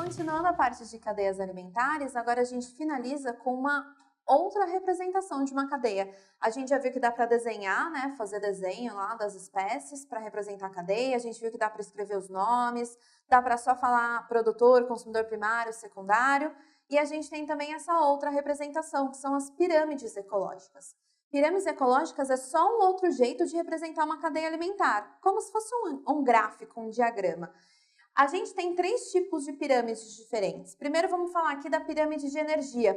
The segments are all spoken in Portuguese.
continuando a parte de cadeias alimentares, agora a gente finaliza com uma outra representação de uma cadeia. A gente já viu que dá para desenhar, né, fazer desenho lá das espécies para representar a cadeia, a gente viu que dá para escrever os nomes, dá para só falar produtor, consumidor primário, secundário, e a gente tem também essa outra representação, que são as pirâmides ecológicas. Pirâmides ecológicas é só um outro jeito de representar uma cadeia alimentar, como se fosse um gráfico, um diagrama. A gente tem 3 tipos de pirâmides diferentes. Primeiro vamos falar aqui da pirâmide de energia.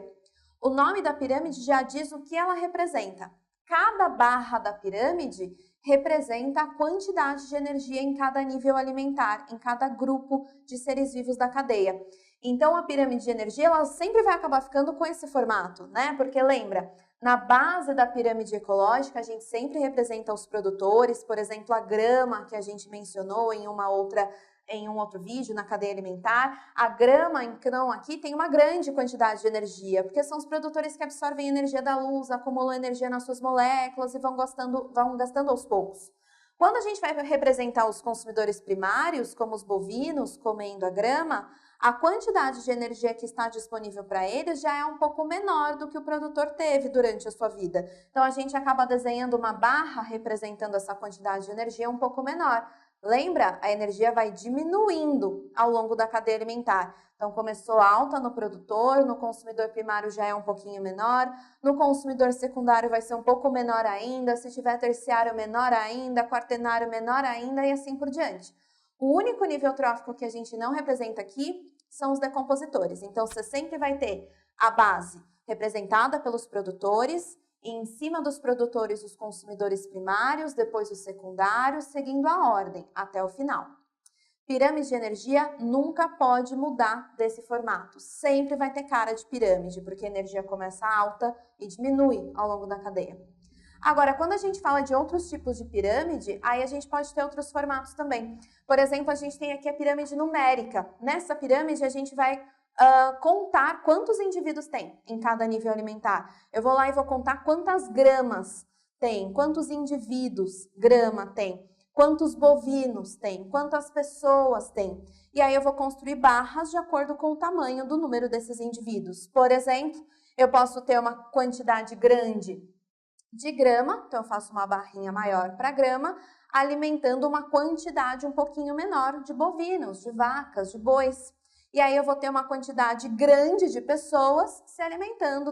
O nome da pirâmide já diz o que ela representa. Cada barra da pirâmide representa a quantidade de energia em cada nível alimentar, em cada grupo de seres vivos da cadeia. Então a pirâmide de energia ela sempre vai acabar ficando com esse formato, né? Porque lembra, na base da pirâmide ecológica a gente sempre representa os produtores, por exemplo, a grama que a gente mencionou em um outro vídeo na cadeia alimentar. A grama, então, aqui tem uma grande quantidade de energia, porque são os produtores que absorvem energia da luz, acumulam energia nas suas moléculas e vão gastando aos poucos. Quando a gente vai representar os consumidores primários, como os bovinos comendo a grama, a quantidade de energia que está disponível para eles já é um pouco menor do que o produtor teve durante a sua vida. Então, a gente acaba desenhando uma barra representando essa quantidade de energia um pouco menor. Lembra? A energia vai diminuindo ao longo da cadeia alimentar. Então, começou alta no produtor, no consumidor primário já é um pouquinho menor, no consumidor secundário vai ser um pouco menor ainda, se tiver terciário menor ainda, quaternário menor ainda e assim por diante. O único nível trófico que a gente não representa aqui são os decompositores. Então, você sempre vai ter a base representada pelos produtores, e em cima dos produtores os consumidores primários, depois os secundários, seguindo a ordem até o final. Pirâmide de energia nunca pode mudar desse formato, sempre vai ter cara de pirâmide, porque a energia começa alta e diminui ao longo da cadeia. Agora, quando a gente fala de outros tipos de pirâmide, aí a gente pode ter outros formatos também. Por exemplo, a gente tem aqui a pirâmide numérica. Nessa pirâmide a gente vai contar quantos indivíduos tem em cada nível alimentar. Eu vou lá e vou contar quantas gramas tem, quantos indivíduos grama tem, quantos bovinos tem, quantas pessoas tem. E aí eu vou construir barras de acordo com o tamanho do número desses indivíduos. Por exemplo, eu posso ter uma quantidade grande de grama, então eu faço uma barrinha maior para grama, alimentando uma quantidade um pouquinho menor de bovinos, de vacas, de bois. E aí eu vou ter uma quantidade grande de pessoas se alimentando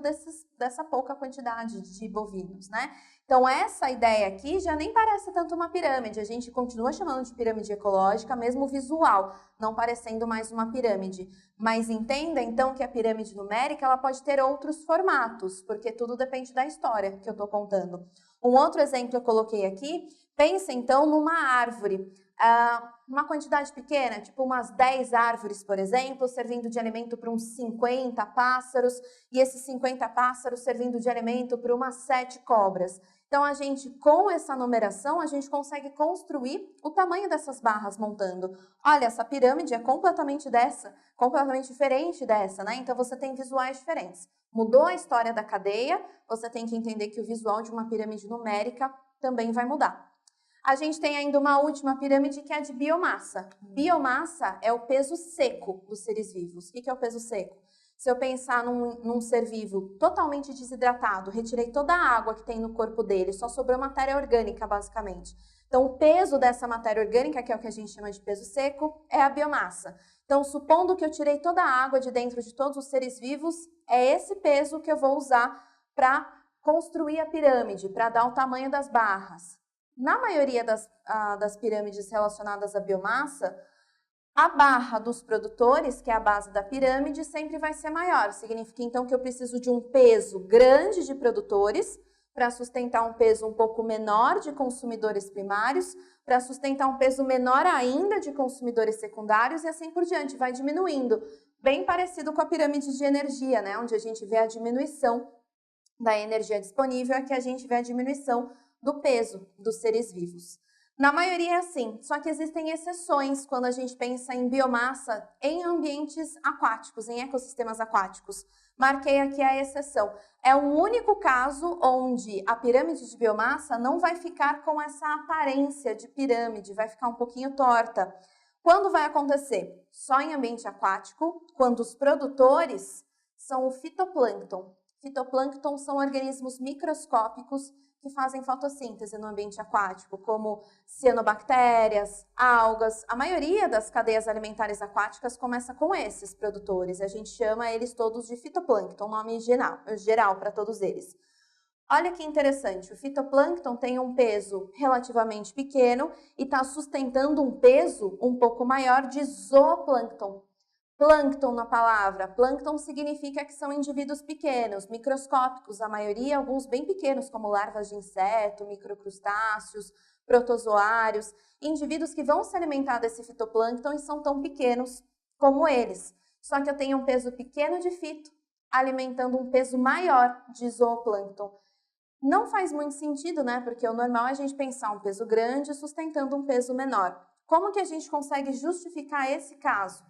dessa pouca quantidade de bovinos, né? Então essa ideia aqui já nem parece tanto uma pirâmide, a gente continua chamando de pirâmide ecológica, mesmo visual, não parecendo mais uma pirâmide. Mas entenda então que a pirâmide numérica ela pode ter outros formatos, porque tudo depende da história que eu estou contando. Um outro exemplo eu coloquei aqui, pensa então numa árvore. Uma quantidade pequena, tipo umas 10 árvores, por exemplo, servindo de alimento para uns 50 pássaros, e esses 50 pássaros servindo de alimento para umas 7 cobras. Então, a gente, com essa numeração, a gente consegue construir o tamanho dessas barras montando. Olha, essa pirâmide é completamente diferente dessa, né? Então, você tem visuais diferentes. Mudou a história da cadeia, você tem que entender que o visual de uma pirâmide numérica também vai mudar. A gente tem ainda uma última pirâmide que é a de biomassa. Biomassa é o peso seco dos seres vivos. O que é o peso seco? Se eu pensar num ser vivo totalmente desidratado, retirei toda a água que tem no corpo dele, só sobrou matéria orgânica, basicamente. Então, o peso dessa matéria orgânica, que é o que a gente chama de peso seco, é a biomassa. Então, supondo que eu tirei toda a água de dentro de todos os seres vivos, é esse peso que eu vou usar para construir a pirâmide, para dar o tamanho das barras. Na maioria das pirâmides relacionadas à biomassa, a barra dos produtores, que é a base da pirâmide, sempre vai ser maior. Significa, então, que eu preciso de um peso grande de produtores para sustentar um peso um pouco menor de consumidores primários, para sustentar um peso menor ainda de consumidores secundários e assim por diante, vai diminuindo. Bem parecido com a pirâmide de energia, né? Onde a gente vê a diminuição da energia disponível, aqui a gente vê a diminuição do peso dos seres vivos. Na maioria é assim, só que existem exceções quando a gente pensa em biomassa em ambientes aquáticos, em ecossistemas aquáticos. Marquei aqui a exceção. É o único caso onde a pirâmide de biomassa não vai ficar com essa aparência de pirâmide, vai ficar um pouquinho torta. Quando vai acontecer? Só em ambiente aquático, quando os produtores são o fitoplâncton. Fitoplâncton são organismos microscópicos que fazem fotossíntese no ambiente aquático, como cianobactérias, algas. A maioria das cadeias alimentares aquáticas começa com esses produtores. A gente chama eles todos de fitoplâncton, nome geral para todos eles. Olha que interessante, o fitoplâncton tem um peso relativamente pequeno e está sustentando um peso um pouco maior de zooplâncton. Plâncton na palavra. Plâncton significa que são indivíduos pequenos, microscópicos, a maioria, alguns bem pequenos, como larvas de inseto, microcrustáceos, protozoários, indivíduos que vão se alimentar desse fitoplâncton e são tão pequenos como eles. Só que eu tenho um peso pequeno de fito alimentando um peso maior de zooplâncton. Não faz muito sentido, né? Porque o normal é a gente pensar um peso grande sustentando um peso menor. Como que a gente consegue justificar esse caso?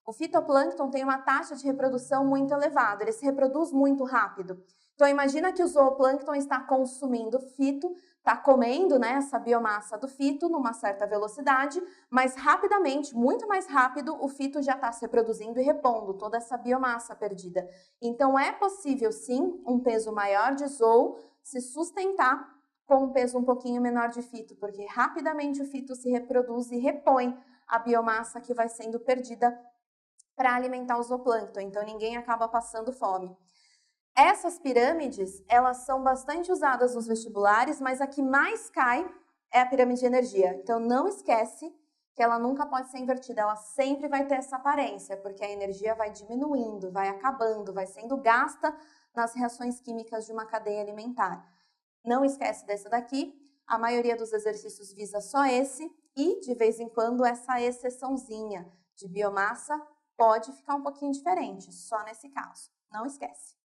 O fitoplâncton tem uma taxa de reprodução muito elevada, ele se reproduz muito rápido. Então imagina que o zooplâncton está consumindo fito, está comendo, né, essa biomassa do fito numa certa velocidade, mas rapidamente, muito mais rápido, o fito já está se reproduzindo e repondo toda essa biomassa perdida. Então é possível sim um peso maior de zoo se sustentar com um peso um pouquinho menor de fito, porque rapidamente o fito se reproduz e repõe a biomassa que vai sendo perdida para alimentar o zooplâncton, então ninguém acaba passando fome. Essas pirâmides, elas são bastante usadas nos vestibulares, mas a que mais cai é a pirâmide de energia. Então não esquece que ela nunca pode ser invertida, ela sempre vai ter essa aparência, porque a energia vai diminuindo, vai acabando, vai sendo gasta nas reações químicas de uma cadeia alimentar. Não esquece dessa daqui, a maioria dos exercícios visa só esse e, de vez em quando, essa exceçãozinha de biomassa pode ficar um pouquinho diferente, só nesse caso. Não esquece.